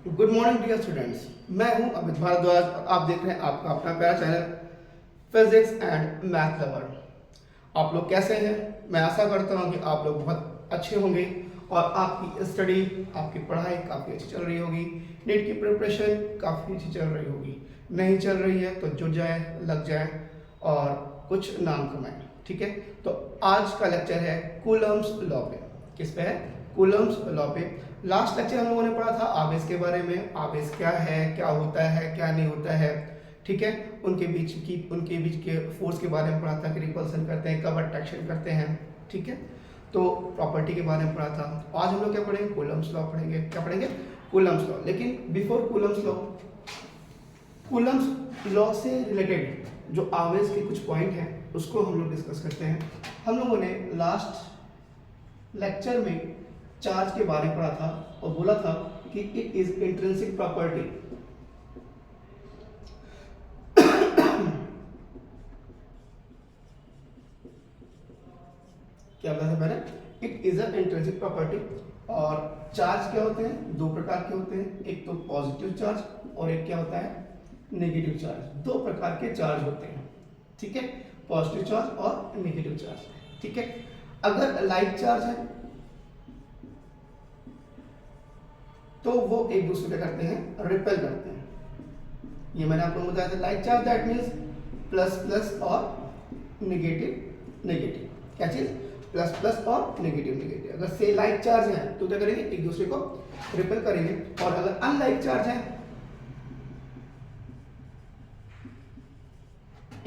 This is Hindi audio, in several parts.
Good morning dear students. मैं हूं अमित भारद्वाज और आप देख रहे हैं आपका अपना प्यारा channel physics and math lover. आप लोग कैसे हैं? मैं आशा करता हूं कि आप लोग बहुत अच्छे होंगे और आपकी स्टडी, आपकी पढ़ाई काफ़ी अच्छी चल रही होगी। नीट की प्रिपरेशन काफ़ी अच्छी चल रही होगी। नहीं चल रही है तो जुट जाए, लग जाए और कुछ नाम कमाएं। ठीक है, तो आज का लेक्चर है कूलम्स लॉ पे। किस पे है? कूलम्स लॉ पे। लास्ट लेक्चर हम लोगों ने पढ़ा था आवेश के बारे में। आवेश क्या है, क्या होता है, क्या नहीं होता है। ठीक है, उनके बीच के फोर्स के बारे में पढ़ा था कि रिपल्सन करते हैं, कब अट्रैक्शन करते हैं। ठीक है, तो प्रॉपर्टी के बारे में पढ़ा था। आज हम लोग क्या पढ़ेंगे? कूलम्स लॉ पढ़ेंगे। क्या पढ़ेंगे? Coulomb's law. लेकिन बिफोर कूलम्स लॉ से रिलेटेड जो आवेश के कुछ पॉइंट हैं उसको हम लोग डिस्कस करते हैं। हम लोगों ने लास्ट लेक्चर में चार्ज के बारे में पढ़ा था और बोला था कि इट इज इंट्रिंसिक प्रॉपर्टी। क्या बोला था मैंने? It is a intrinsic property. और चार्ज क्या होते हैं? दो प्रकार के होते हैं, एक तो पॉजिटिव चार्ज और एक क्या होता है? Negative charge. दो प्रकार के चार्ज होते हैं। ठीक है, पॉजिटिव चार्ज और नेगेटिव चार्ज। ठीक है, अगर लाइक चार्ज है तो वो एक दूसरे को करते हैं, रिपेल करते हैं। ये मैंने आपको बताया था, like charge that means plus plus और नेगेटिव नेगेटिव। क्या चीज? प्लस प्लस और नेगेटिव नेगेटिव। अगर से लाइक चार्ज है तो क्या करेंगे? एक दूसरे को रिपेल करेंगे। और अगर अनलाइक चार्ज है,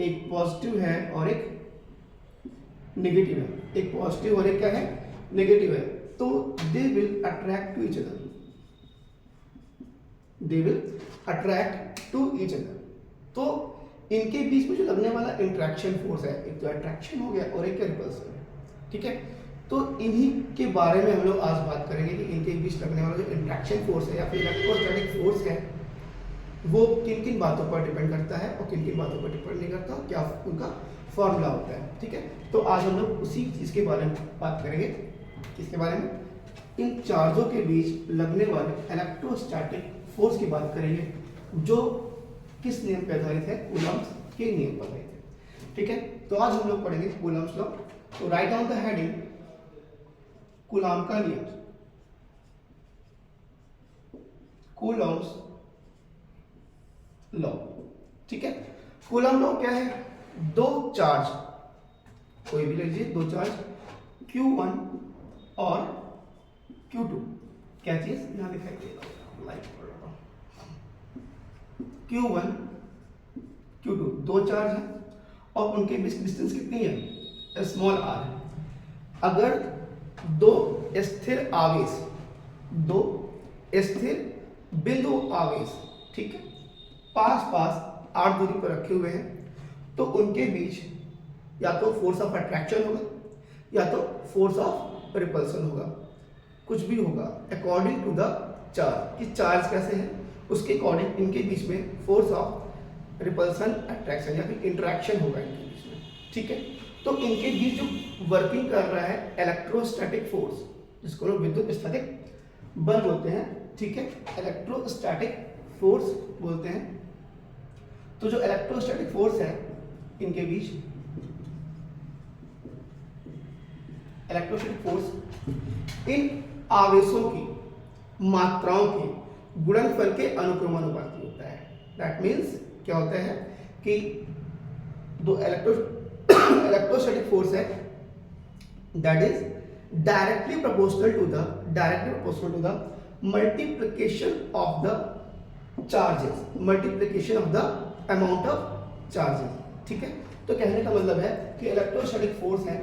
एक पॉजिटिव है और एक नेगेटिव है, एक पॉजिटिव और एक क्या है? नेगेटिव है, तो they will attract to each other. They will attract to each other. तो इनके बीच में जो लगने वाला इंट्रैक्शन फोर्स है, एक तो अट्रैक्शन हो गया और एक रिपल्सन है। ठीक है, तो इन्हीं के बारे में हम लोग आज बात करेंगे कि इनके बीच लगने वाला जो इंट्रैक्शन फोर्स है या फिर इलेक्ट्रोस्टैटिक फोर्स है वो किन किन बातों पर डिपेंड करता है और किन किन बातों पर डिपेंड नहीं करता, क्या उनका फॉर्मूला होता है। ठीक है, तो आज हम लोग उसी चीज़ के बारे में बात करेंगे। किसके बारे में? इन चार्जों के बीच लगने वाले इलेक्ट्रोस्टैटिक फोर्स की बात करेंगे जो किस नियम पर आधारित है? कूलम्स के नियम पर आधारित है। ठीक है, तो आज हम लोग पढ़ेंगे कूलम्स लॉ। तो write down the heading coulomb का नियम। Coulomb's law. ठीक है, कूलम लॉ क्या है? दो चार्ज, कोई भी लीजिए, दो चार्ज Q1 और Q2। क्या चीज यहां दिखाई दे रहा है? लाइट पड़ रहा है। Q1 Q2 दो चार्ज है और उनके बीच डिस्टेंस कितनी है? स्मॉल r है। अगर दो स्थिर आवेश, दो स्थिर बिंदु आवेश, ठीक है, पास पास r दूरी पर रखे हुए हैं तो उनके बीच या तो फोर्स ऑफ अट्रैक्शन होगा या तो फोर्स ऑफ रिपल्सन होगा, कुछ भी होगा अकॉर्डिंग टू द चार्ज। कि चार्ज कैसे है उसके अकॉर्डिंग इनके बीच में फोर्स ऑफ रिपल्सन, अट्रैक्शन या फिर इंटरेक्शन होगा इनके बीच में। ठीक है, तो इनके बीच जो वर्किंग कर रहा है इलेक्ट्रोस्टैटिक फोर्स, जिसको लोग विद्युत स्थैतिक बल बोलते हैं। ठीक है, इलेक्ट्रोस्टैटिक फोर्स बोलते हैं। तो जो इलेक्ट्रोस्टैटिक फोर्स है इनके बीच, इलेक्ट्रोस्टैटिक फोर्स इन आवेशों की मात्राओं के गुणनफल के अनुक्रमानुपाती होता है। दैट मीन्स क्या होता है कि दो इलेक्ट्रोस्टैटिक फोर्स है that is directly proportional to the multiplication of the charges, multiplication of the amount of charges. ठीक है, तो कहने का मतलब है कि इलेक्ट्रोस्टैटिक फोर्स है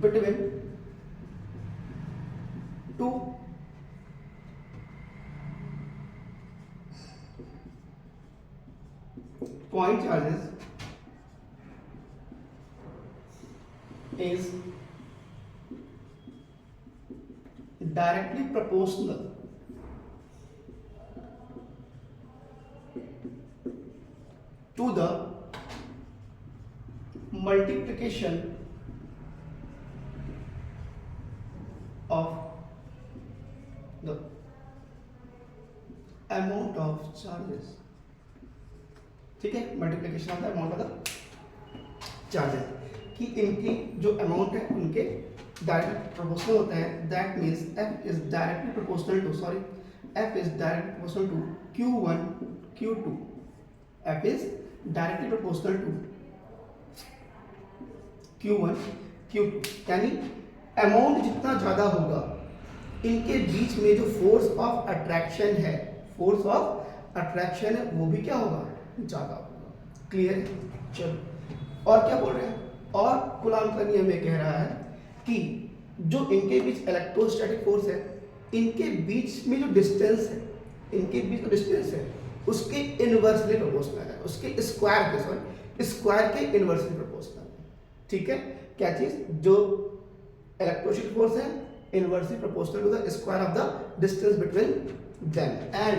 between two point charges is directly proportional to the multiplication of the amount of charges, ठीक है, multiplication of the amount of the charges, कि इनकी जो अमाउंट है उनके डायरेक्ट प्रोपोर्शनल होता है। That means f is directly proportional to, sorry, f is directly proportional to q1 q2, f is directly proportional to q1 q2, यानी अमाउंट जितना ज़्यादा होगा इनके बीच में जो फोर्स ऑफ अट्रैक्शन है, फोर्स ऑफ अट्रैक्शन है वो भी क्या होगा, ज़्यादा होगा। क्लियर है? चलो, और क्या बोल रहे हैं, और कूलॉम का नियम ये कह रहा है कि जो इनके बीच इलेक्ट्रोस्टैटिक फोर्स है, इनके बीच में जो डिस्टेंस है, इनके बीच जो डिस्टेंस है उसके इनवर्सली प्रोपोर्शनल है, उसके स्क्वायर के, सॉरी, स्क्वायर के इनवर्सली प्रोपोर्शनल है। ठीक है, क्या चीज, जो इलेक्ट्रोस्टैटिक फोर्स है inversely proportional to the square of the distance between them and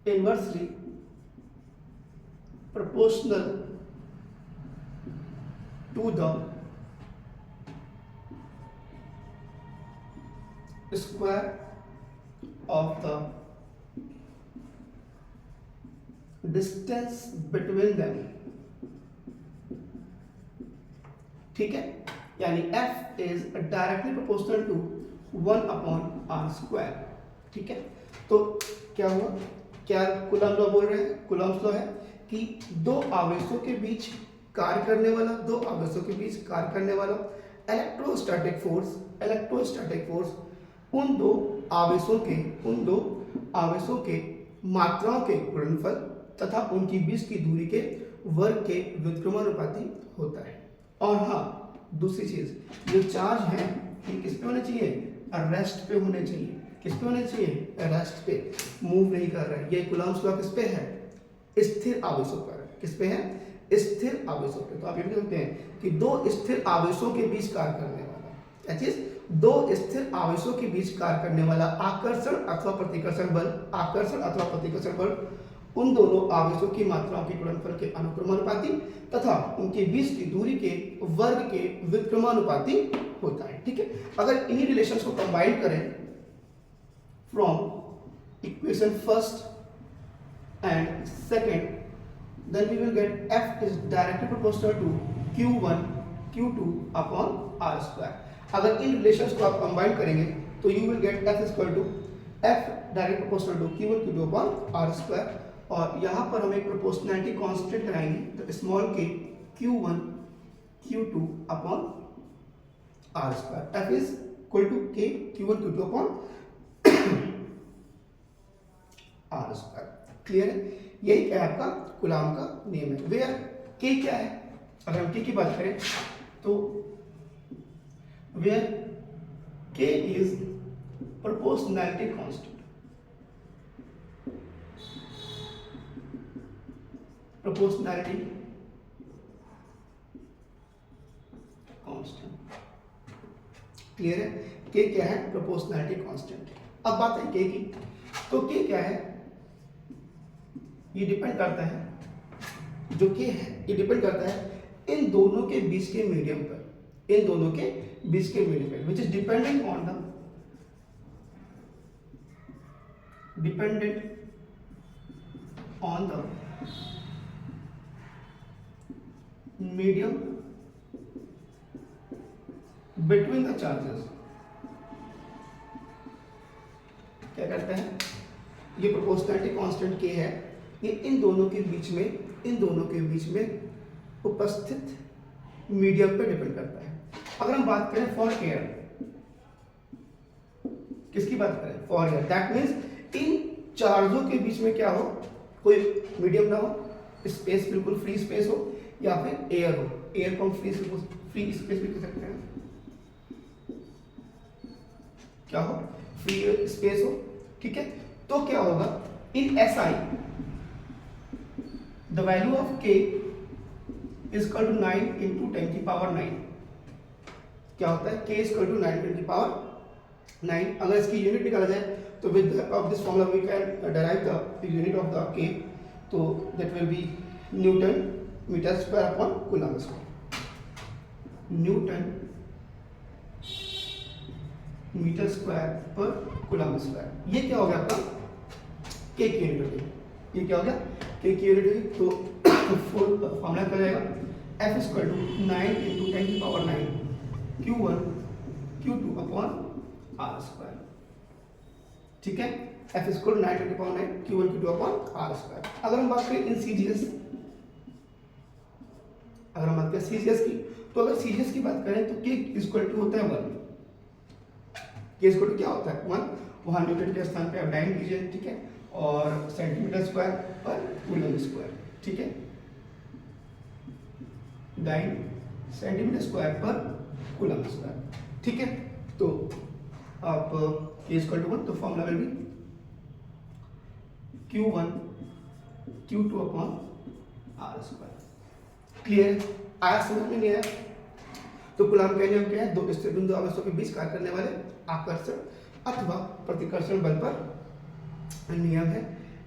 inversely proportional to the square of the distance between them। ठीक है, यानी f is directly proportional to 1 upon r square। ठीक है, तो क्या हुआ, क्या कूलॉम लॉ बोल रहे हैं, कूलॉम्स लॉ है कि दो आवेशों के बीच कार्य करने वाला, दो आवेशों के बीच कार्य करने वाला इलेक्ट्रोस्टैटिक फोर्स उन दो आवेशों के मात्राओं के गुणनफल तथा उनकी बीच की दूरी के वर्ग के व्युत्क्रमानुपाती होता है। और हाँ, दूसरी चीज, जो चार्ज है ये किस पे होने चाहिए, रेस्ट पे होने चाहिए। किस पे होने चाहिए, रेस्ट पे, मूव नहीं कर रहा है। ये कूलॉम्स लॉ किस पे है, स्थिर आवेशों पर। किस पे है, स्थिर आवेशों पे। तो आप ये भी देखते हैं कि दो स्थिर आवेशों के बीच कार्य करने वाला, क्या चीज, दो स्थिर आवेशों के बीच कार्य करने वाला आकर्षण अथवा प्रतिकर्षण बल उन दोनों आवेशों की मात्राओं के गुणनफल के अनुक्रमानुपाती तथा उनके बीच की दूरी के वर्ग के व्युत्क्रमानुपाती होता है। ठीक है, अगर इन्हीं रिलेशंस को कंबाइन करें from equation first and second, then we will get f is directly proportional to q1 q2 upon r square। अगर इन रिलेशंस को आप कंबाइन करेंगे तो you will get f is equal to f direct proportional to q1 q2 upon r square। और यहाँ पर हम एक प्रोपोर्शनैलिटी कांस्टेंट लगाएंगे, तो small k q1 q2 upon r square, f is equal to k q1 q2 upon r square. Clear है, यही क्या है आपका कूलॉम का नियम है। वेयर के क्या है, अगर हम के की बात करें तो वेयर के is proportionality constant, proportionality constant. Clear है, के क्या है, प्रोपोर्शनैलिटी कांस्टेंट। अब बात है के की, तो के क्या है, ये डिपेंड करता है, जो के है ये डिपेंड करता है इन दोनों के बीच के मीडियम पर, इन दोनों के बीच के मीडियम पर, which is dependent on the medium between the charges. क्या करते हैं, ये प्रोपोर्शनैलिटी कांस्टेंट के है, ये इन दोनों के बीच में उपस्थित मीडियम पे डिपेंड करता है। अगर हम बात करें फॉर एयर, किसकी बात करें, फॉर एयर, दैट मीन्स इन चार्जों के बीच में क्या हो, कोई मीडियम ना हो, स्पेस बिल्कुल फ्री स्पेस हो, या फिर एयर हो। एयर को हम फ्री स्पेस भी कह सकते हैं, क्या हो, फ्री स्पेस हो। ठीक है, तो क्या होगा, in SI the value of K is equal to 9 into 10 की पावर 9। क्या होता है, K इज इक्वल टू 9 10 की पावर 9। अगर इसकी यूनिट निकाला जाए तो with the help of this formula we can derive the unit of the K, तो that will be newton metre square upon coulomb square. Newton metre square per coulomb square. ये क्या हो गया आपका के की यूनिट। ये क्या हो गया के की यूनिट। तो फुल फॉर्मूला क्या जाएगा एफ स्क्वायर टू 9 इंटू 10 की power 9 Q1 Q2 upon r square. ठीक है, एफ स्क्वायर 9 10 की power 9 Q1 Q2 upon r square. अगर हम बात करें इन सीजीएस, अगर हम बात करें सीजीएस की, तो अगर सीजीएस की बात करें तो के इक्वल टू होता है 1। के इक्वल टू क्या होता है 1। वहां न्यूटन के स्थान पे आप डाइन कीजिए, ठीक है, और centimetre square per coulomb square. ठीक है, dyne centimetre square per coulomb square. ठीक है, तो आप के इक्वल टू 1, तो formula will be Q1 Q2 upon r square. Clear? आया समझ में नहीं आया? तो कूलम का नियम क्या है, दो स्थिर बिंदु आवेशों के बीच कार्य करने वाले आकर्षण अथवा प्रतिकर्षण बल पर नियम है।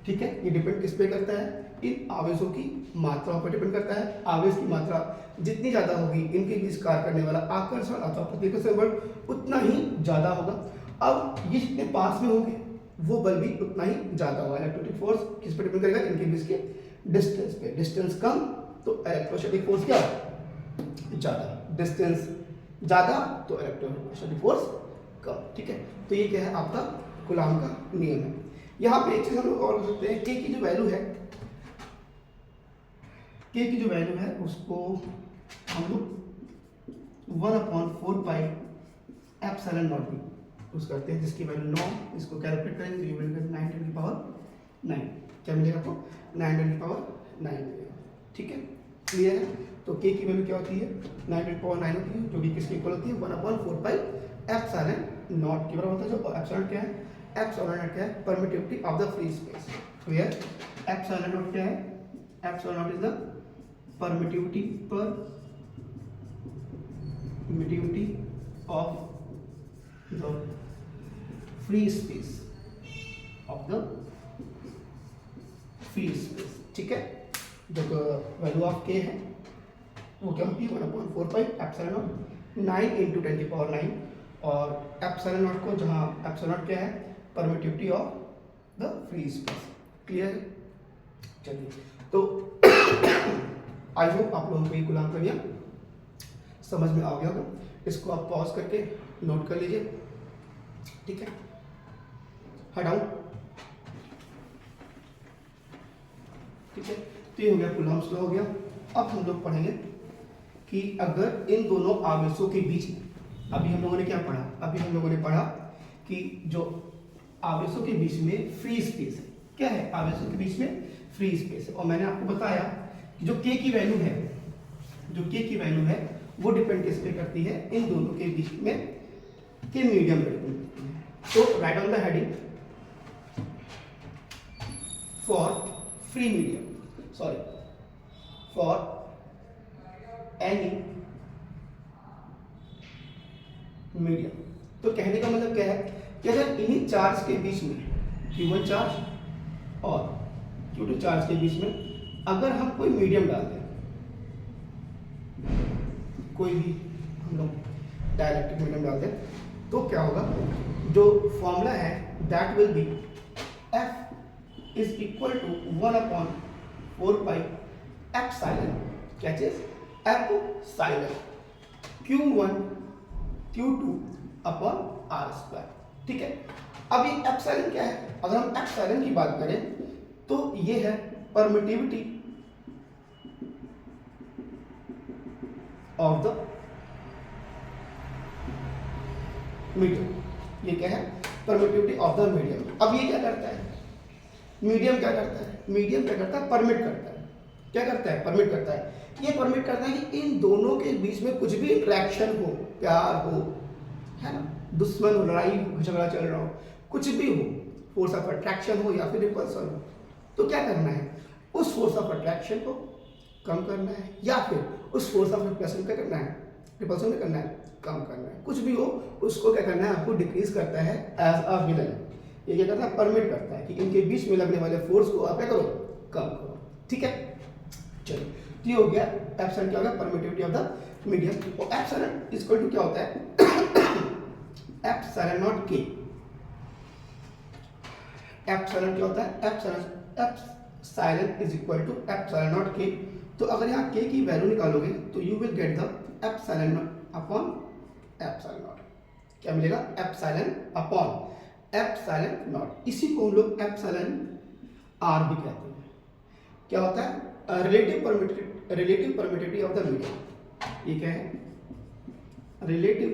ठीक है, ये डिपेंड किस पे करता है, इन आवेशों की मात्रा पर डिपेंड करता है। आवेश की मात्रा जितनी ज्यादा होगी इनके बीच कार्य करने वाला आकर्षण अथवा प्रतिकर्षण बल उतना ही ज्यादा होगा। अब ये जितने पास में होंगे वो बल भी उतना ही ज्यादा होगा। इलेक्ट्रोस्टैटिक फोर्स किस पर डिपेंड करेगा, इनके बीच के डिस्टेंस पे। डिस्टेंस कम तो इलेक्ट्रोस्टैटिक फोर्स क्या ज्यादा, डिस्टेंस ज्यादा तो इलेक्ट्रोस्टैटिक फोर्स कम। ठीक है, तो ये क्या है आपका कूलम का नियम है। यहाँ पे एक चीज हम लोग और कर सकते हैं, के की जो वैल्यू है, के की जो वैल्यू है उसको हम लोग 1/4 पाई एप्सिलॉन नॉट भी यूज करते हैं, जिसकी वैल्यू 9। इसको कैलकुलेट करेंगे तो ये मिलेगा 9 10 की पावर 9। क्या मिलेगा आपको 9 10 की पावर 9 मिलेगा। ठीक है, क्लियर है? तो के की वैल्यू क्या होती है 9 10 की पावर 9 होती है, जो कि किसके इक्वल होती है 1/4 पाई एप्सिलॉन नॉट के बराबर होता है। जो एप्सिलॉन क्या है, एप्सिलॉन नॉट क्या है, permittivity of the free space. तो यार एप्सिलॉन नॉट क्या है, epsilon not is the permittivity of the free space ठीक है, जो वैल्यू ऑफ के है वो क्या होती है 1/4 पाई एप्सिलॉन नॉट 9 इंटू 10 की पावर 9, और एप्सिलॉन नॉट को जहाँ एप्सिलॉन नॉट क्या है permittivity of the free space. Clear? चलिए, तो आई होप आप लोगों को ये कूलम का नियम समझ में आ गया होगा। इसको आप पॉज करके नोट कर लीजिए। ठीक है, हटाओ। ठीक है, तो ये हो गया कूलम्स लॉ हो गया। अब हम लोग पढ़ेंगे कि अगर इन दोनों आवेशों के बीच में, अभी हम लोगों ने क्या पढ़ा, अभी हम लोगों ने पढ़ा कि जो आवेशों के बीच में फ्री स्पेस है, क्या है आवेशों के बीच में फ्री स्पेस है। और मैंने आपको बताया कि जो के की वैल्यू है, जो के की वैल्यू है वो डिपेंड किस पे करती है, इन दोनों के बीच में के मीडियम पे डिपेंड करती है। तो right on the heading for free medium, sorry for any medium. तो कहने का मतलब क्या है कि अगर इन्हीं चार्ज के बीच में Q1 चार्ज और Q2 चार्ज के बीच में अगर हम कोई मीडियम डाल दें, कोई भी हम लोग डाइलेक्ट्रिक मीडियम डाल दें, तो क्या होगा, जो फॉर्मूला है that will be F is equal to 1/4 pi epsilon, क्या चीज epsilon Q1 Q2 upon r square. ठीक है, अब ये एप्सिलॉन क्या है, अगर हम एप्सिलॉन की बात करें तो ये है परमिटिविटी ऑफ द मीडियम। ये क्या है परमिटिविटी ऑफ द मीडियम। अब ये क्या करता है, मीडियम क्या करता है, मीडियम क्या करता है परमिट करता है, क्या करता है परमिट करता है। ये परमिट करता है कि इन दोनों के बीच में कुछ भी इंटरेक्शन हो, प्यार हो, है ना, दुश्मन हो, लड़ाई हो, झगड़ा चल रहा हो, कुछ भी हो, फोर्स ऑफ अट्रैक्शन हो या फिर रिपल्सन हो, तो क्या करना है, उस फोर्स ऑफ अट्रैक्शन को कम करना है या फिर उस फोर्स ऑफ रिपल्सन क्या करना है, रिपल्सन क्या करना है, कम करना है। कुछ भी हो उसको क्या करना है, आपको डिक्रीज करता है एज अ विलन। ये क्या करता है, परमिट करता है कि इनके बीच में लगने वाले फोर्स को आप क्या करो, कम करो। ठीक है, चलिए, तो ये हो गया एप्सिलॉन क्या हो गया, परमिटिविटी ऑफ द मीडियम। और एप्सिलॉन इक्वल टू क्या होता है एप्सिलॉन नॉट के। एप्सिलॉन क्या होता है? Epsilon is equal to epsilon naught K. तो अगर यहाँ के की वैल्यू निकालोगे तो you will get the epsilon naught upon epsilon naught. क्या मिलेगा? Epsilon upon epsilon naught. इसी को हम लोग एप्सिलॉन आर भी कहते हैं। क्या होता है? Relative permittivity of the medium. ये क्या है? Relative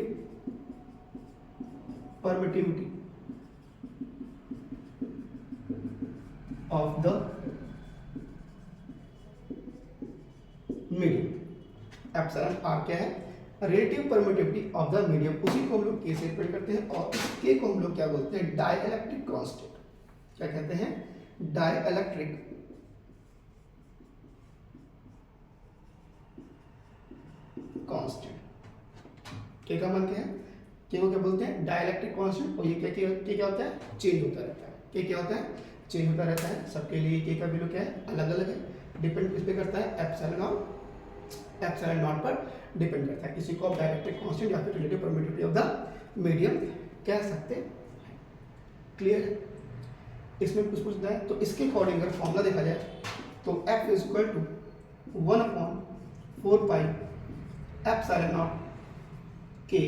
permittivity of the medium. Epsilon r क्या है? Relative permittivity of the medium. उसी को हम लोग के से रिप्रेजेंट करते हैं और इस के को हम लोग क्या बोलते हैं? Dielectric constant. क्या कहते हैं? Dielectric constant. के का मान क्या है? के को क्या बोलते हैं? Dielectric constant. और ये के क्या होता है? चेंज होता रहता है। के क्या होता है? चेंज होता रहता है। सबके लिए के का वैल्यू क्या है? अलग अलग है। डिपेंड किस पे करता है? एप्सिलॉन नॉट पर डिपेंड करता है। इसी को आप डाइइलेक्ट्रिक कांस्टेंट या फिर relative permittivity of the medium कह सकते हैं। क्लियर है? इसमें कुछ पूछना है तो इसके अकॉर्डिंग अगर फॉर्मूला देखा जाए तो F is equal to 1/4 pi epsilon naught K.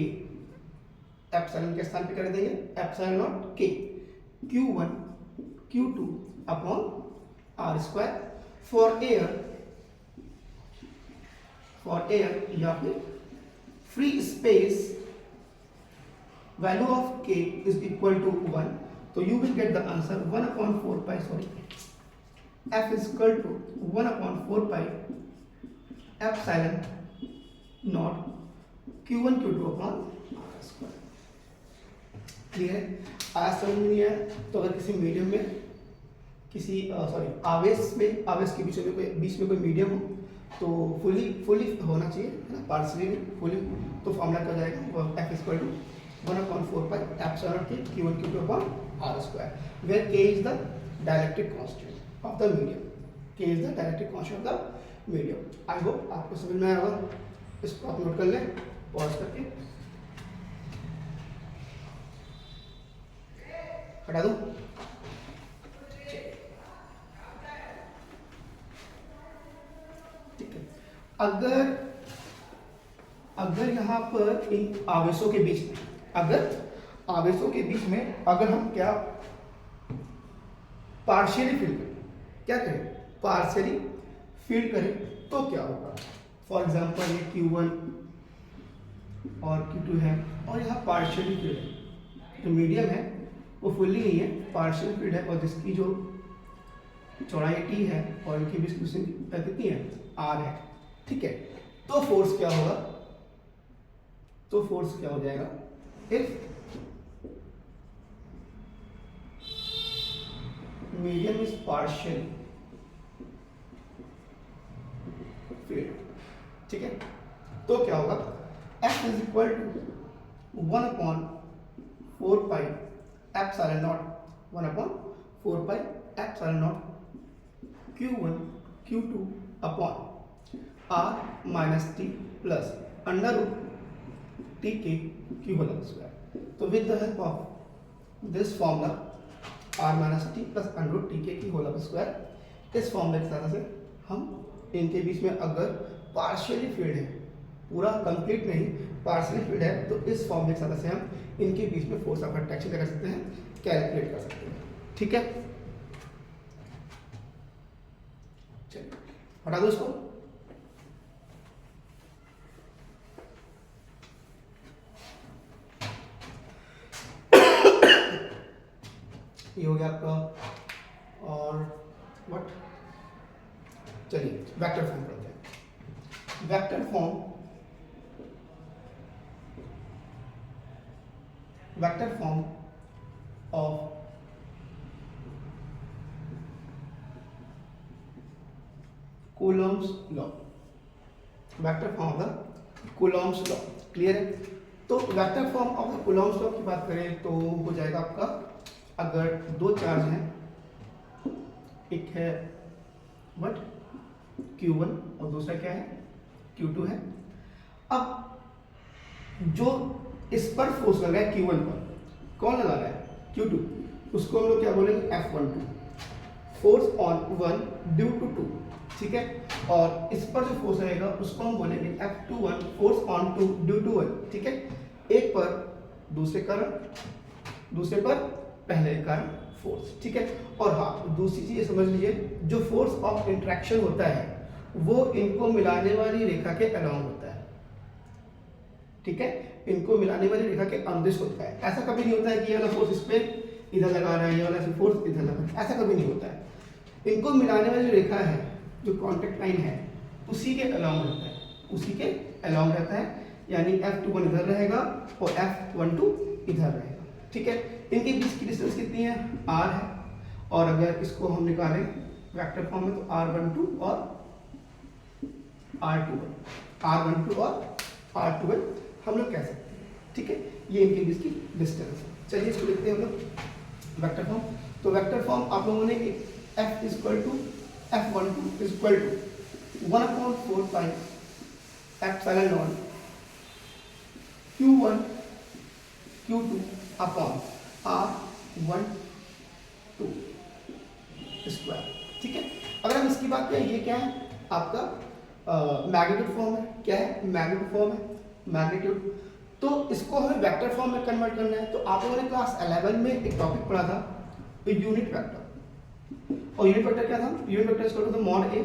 Epsilon के स्थान पे कर देंगे epsilon naught K Q1 Q2 upon r square for air या फिर free space value of k is equal to 1। तो you will get the answer 1/4 pi F is equal to 1/4 pi epsilon naught Q1 Q2 upon r square. Clear है? आज समझ में नहीं आया तो अगर किसी मीडियम में किसी आवेश के बीच में कोई मीडियम हो तो फुली होना चाहिए, है ना, पार्शियली नहीं फुली। तो फॉर्मूला क्या हो जाएगा? वो F equal to 1/4 pi epsilon K Q1 Q2 upon r square, where K is the dielectric constant of the medium. K is the dielectric constant of the medium. I hope आपको समझ में आया होगा। इसको आप नोट कर लें पॉज करके। हटा दो। ठीक है। अगर यहाँ पर इन आवेशों के बीच में अगर हम क्या पार्शियली फील्ड करें, क्या करें? पार्शियली फील्ड करें तो क्या होगा? फॉर एग्जांपल ये Q1 और Q2 है और यहाँ पार्शियली फील्ड है। जो मीडियम है वो फुल्ली नहीं है, पार्शियल फील्ड है और जिसकी जो चौड़ाई T है और इनकी बीच कितनी है? R है। ठीक है। तो फोर्स क्या होगा? तो फोर्स क्या हो जाएगा? If medium is partial field, ठीक है, तो क्या होगा? F is equal to 1/4 pi epsilon naught 1/4 pi epsilon naught Q1 Q2 upon R minus t plus under root t K q whole square. तो with the help of this formula R minus t plus under root t K की होल स्क्वायर, इस फॉर्मूले की तरह से हम इनके बीच में अगर पार्शियली फील्ड है, पूरा कंप्लीट नहीं पार्शियली फील्ड है, तो इस फॉर्मूले की तरह से हम इनके बीच में फोर्स ऑफ अट्रैक्शन कर सकते हैं, कैलकुलेट कर सकते हैं। ठीक है, चलिए हटा दो इसको। ये हो गया आपका। और व्हाट, चलिए वेक्टर फॉर्म पढ़ते हैं। Vector form of Coulomb's law, vector form of the Coulomb's law. Clear है? तो vector form of the Coulomb's law की बात करें तो हो जाएगा आपका, अगर दो चार्ज हैं, एक है व्हाट Q1 और दूसरा क्या है Q2 है। अब जो इस पर फोर्स लगा है Q1 पर, कौन लगा रहा है? Q2, उसको हम लोग क्या बोलेंगे? F12, force on 1 due to 2, ठीक है। और इस पर जो फोर्स रहेगा उसको हम बोलेंगे F21, force on 2 due to 1, ठीक है। एक पर दूसरे कारण, दूसरे पर पहले कारण फोर्स, ठीक है। और हाँ, दूसरी चीज समझ लीजिए, जो फोर्स ऑफ इंट्रैक्शन होता है वो इनको मिलाने वाली रेखा के अलोंग होता है, ठीक है। इनको मिलाने वाली रेखा के अनुदिश होता है। ऐसा कभी नहीं होता है कि ये वाला फोर्स इस पे इधर लगा रहा है, ये वाला फोर्स इधर लगा रहा है, ऐसा कभी नहीं होता है। इनको मिलाने वाली जो रेखा है, जो कॉन्टेक्ट लाइन है, उसी के अलोंग रहता है, उसी के अलोंग रहता है। यानी F21 इधर रहेगा और F12 इधर रहेगा, ठीक है। इनके बीच की डिस्टेंस कितनी है? R है। और अगर इसको हम निकालें वेक्टर फॉर्म में तो R12 और R21, R12 और R12 हम लोग कह सकते हैं, ठीक है। ये इनके बीच की डिस्टेंस है। चलिए इसको लिखते हैं हम लोग वेक्टर फॉर्म। तो वेक्टर फॉर्म आप लोगों ने F equal to F12 equal to 1/4 pi epsilon naught Q1 Q2 upon R12 square, ठीक है। अगर हम इसकी बात करें, ये क्या है? आपका मैग्नीट्यूड फॉर्म है। क्या है? मैग्नीट्यूड फॉर्म है, मैग्नीट्यूड। तो इसको हमें वेक्टर फॉर्म में कन्वर्ट करना है। तो आप लोगों ने क्लास 11 में एक टॉपिक पढ़ा था, तो यूनिट वेक्टर। और यूनिट वेक्टर क्या था? Unit vector equal to mod A,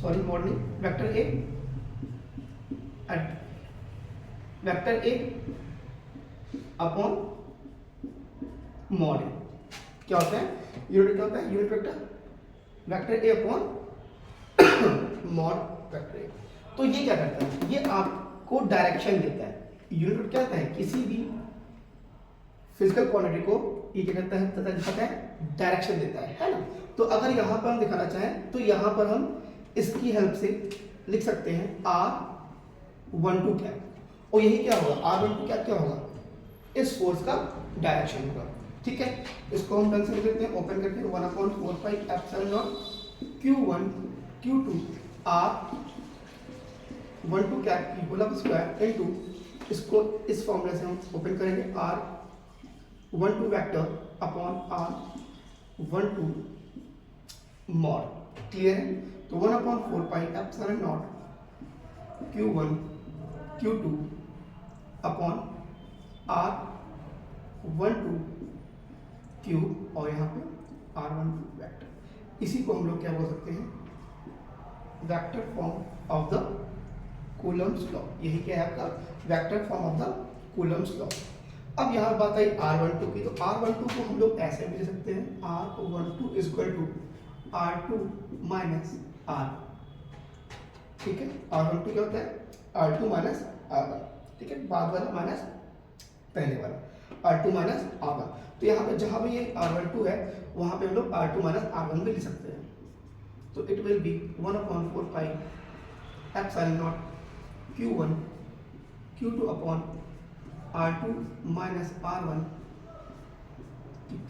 sorry mod नहीं, vector A hat vector A upon mod A. क्या होता है? यूनिट क्या होता है? Unit vector vector A upon mod vector A. तो ये क्या करता है? ये आपको डायरेक्शन देता है। यूनिट क्या होता है? किसी भी फिजिकल क्वांटिटी को ये क्या करता है? तथा दिखाता है, डायरेक्शन देता है ना। तो अगर यहाँ पर हम दिखाना चाहें तो यहाँ पर हम इसकी हेल्प से लिख सकते हैं R12 क्या, और यही क्या होगा? R12 क्या क्या होगा? इस फोर्स का डायरेक्शन होगा, ठीक है। इसको हम ढंग से लिख लेते हैं, ओपन करके 1/4 pi epsilon naught Q1 Q2 R12 क्या इक्वल स्क्वायर इनटू, इसको इस फॉर्मूले से हम ओपन करेंगे R12 vector upon R12 mod. Clear है? तो 1/4 pi epsilon naught Q1 Q2 upon R12 cube और यहाँ पे R12 वेक्टर। इसी को हम लोग क्या बोल सकते हैं? Vector form of the Coulomb's law. यही क्या है आपका? Vector form of the Coulomb's law. अब यहाँ बात आई R12 की, तो R12 को हम लोग ऐसे भी लिख सकते हैं, R12 equal to R2 minus R, ठीक है। R12 क्या होता है? R2 माइनस R1, ठीक है। बाद वाला माइनस पहले वाला, R2 माइनस R1। तो यहाँ पे जहाँ भी ये R12 है वहाँ पे हम लोग R2 माइनस R1 भी लिख सकते हैं। तो it will be 1/4 pi epsilon naught Q1 Q2 upon R2 minus R1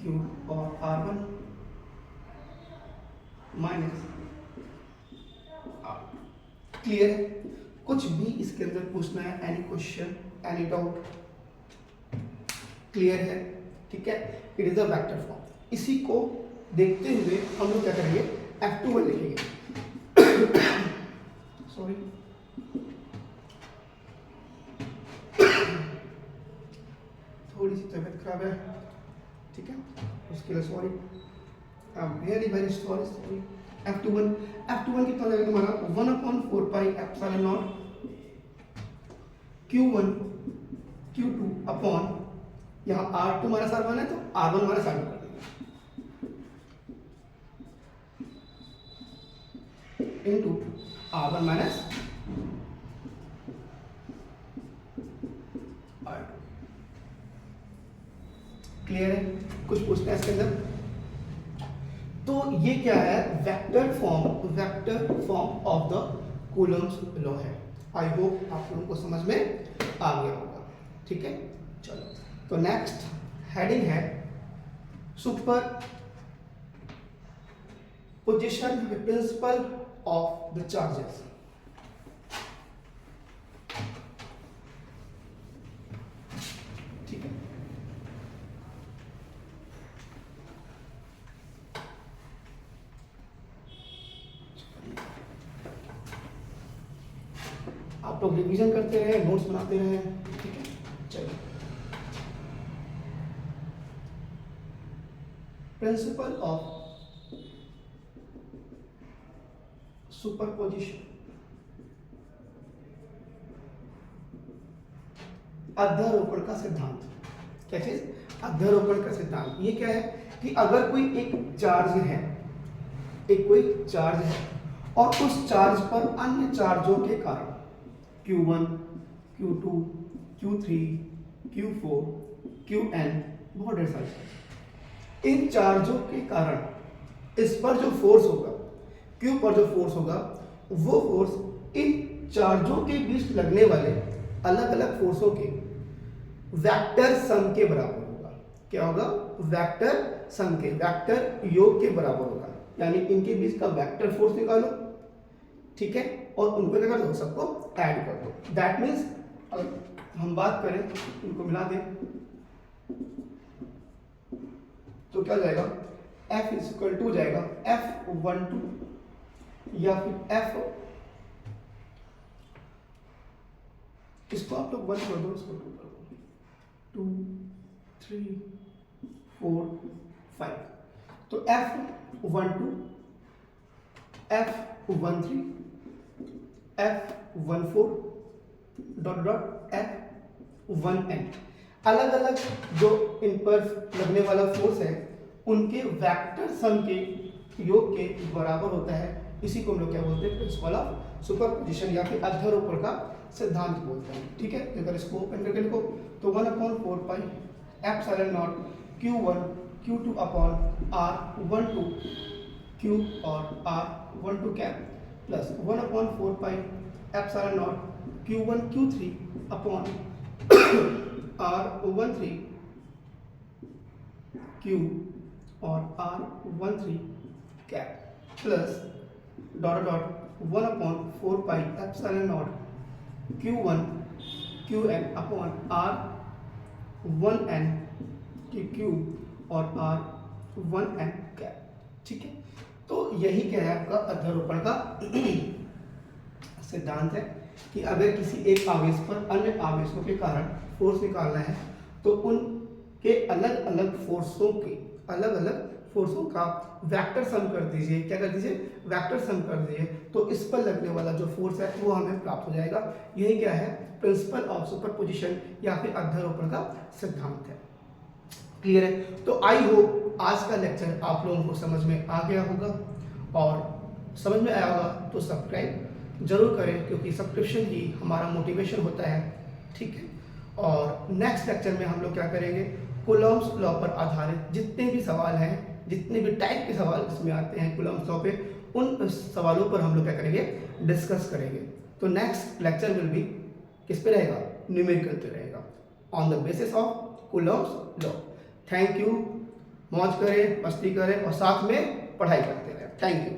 cube और R1 माइनस R। क्लियर है? कुछ भी इसके अंदर पूछना है? Any question, any doubt? Clear है? ठीक है। It is a vector form. इसी को देखते हुए हम लोग क्या करेंगे? F21 लिखेंगे। सॉरी, थोड़ी सी तबीयत खराब है, ठीक है, उसके लिए sorry, I am really very sorry. F21 कितना हो जाएगा तुम्हारा? 1/4 pi epsilon naught Q1 Q2 upon, यहाँ R2 माइनस R1 है तो R1 माइनस R2 कर देंगे into R1 minus R2। Clear है? कुछ पूछना है इसके अंदर? तो ये क्या है? Vector form of the Coulomb's law है। आई होप आप लोगों को समझ में आ गया होगा, ठीक है। चलो, तो नेक्स्ट हेडिंग है super position principle of the charges. आप लोग रिवीजन करते रहे, नोट्स बनाते रहे, ठीक है। चलिए, प्रिंसिपल ऑफ सुपरपोजिशन, अध्यारोपण का सिद्धांत। क्या चीज? अध्यारोपण का सिद्धांत। ये क्या है कि अगर कोई एक चार्ज है, और उस चार्ज पर अन्य चार्जों के कारण Q1, Q2, Q3, Q4, Qn, बहुत ढेर सारे, इन चार्जों के कारण इस पर जो फोर्स होगा, Q पर जो फोर्स होगा, वो फोर्स इन चार्जों के बीच लगने वाले अलग अलग फोर्सों के वेक्टर सम के बराबर होगा। क्या होगा? वेक्टर सम के, वेक्टर योग के बराबर होगा। यानी इनके बीच का वेक्टर फोर्स निकालो, ठीक है, और उनको क्या कर दो? सबको ऐड कर दो। दैट मीन्स अगर हम बात करें, इनको मिला दें, तो क्या जाएगा? F इक्वल टू जाएगा F12 या फिर F, इसको आप लोग 1 कर दो, इसको 2 कर दो, 2, 3, 4, 5, तो F12, F13, F14 dot dot F1n, अलग अलग जो इन पर लगने वाला फोर्स है उनके वेक्टर सम के योग के बराबर होता है। इसी को हम लोग क्या बोलते हैं? प्रिंसिपल ऑफ सुपरपोजिशन या फिर अध्यारोपण का सिद्धांत बोलते हैं, ठीक है। अगर इसको ओपन करके लिखो तो 1/4 pi epsilon naught Q1 Q2 upon R12 Q और R12 cap plus 1/4 pi epsilon naught Q1 Q3 upon R13 Q और R13 cap plus dot dot 1/4 pi epsilon naught Q1 Qn upon R1n की क्यूब और R1n कैप, ठीक है। तो यही क्या है आपका अध्यारोपण का सिद्धांत है कि अगर किसी एक आवेश पर अन्य आवेशों के कारण फोर्स निकालना है तो उनके अलग अलग फोर्सों का वेक्टर सम कर दीजिए। क्या कर दीजिए? वेक्टर सम कर दीजिए, तो इस पर लगने वाला जो फोर्स है वो हमें प्राप्त हो जाएगा। यही क्या है? प्रिंसिपल ऑफ सुपरपोजिशन या फिर अध्यारोपण का सिद्धांत है। क्लियर है? तो आई होप आज का लेक्चर आप लोगों को समझ में आ गया होगा, और समझ में आया होगा तो सब्सक्राइब जरूर करें, क्योंकि सब्सक्रिप्शन ही हमारा मोटिवेशन होता है, ठीक है। और नेक्स्ट लेक्चर में हम लोग क्या करेंगे? कूलॉम्स लॉ पर आधारित जितने भी सवाल हैं, जितने भी टाइप के सवाल इसमें आते हैं कूलॉम्स लॉ पे, उन सवालों पर हम लोग क्या करेंगे? डिस्कस करेंगे। तो नेक्स्ट लेक्चर विल बी किस पे रहेगा? न्यूमेरिकल पे रहेगा, on the basis of Coulomb's law. Thank you. मौज करें, मस्ती करें और साथ में पढ़ाई करते रहें। Thank you.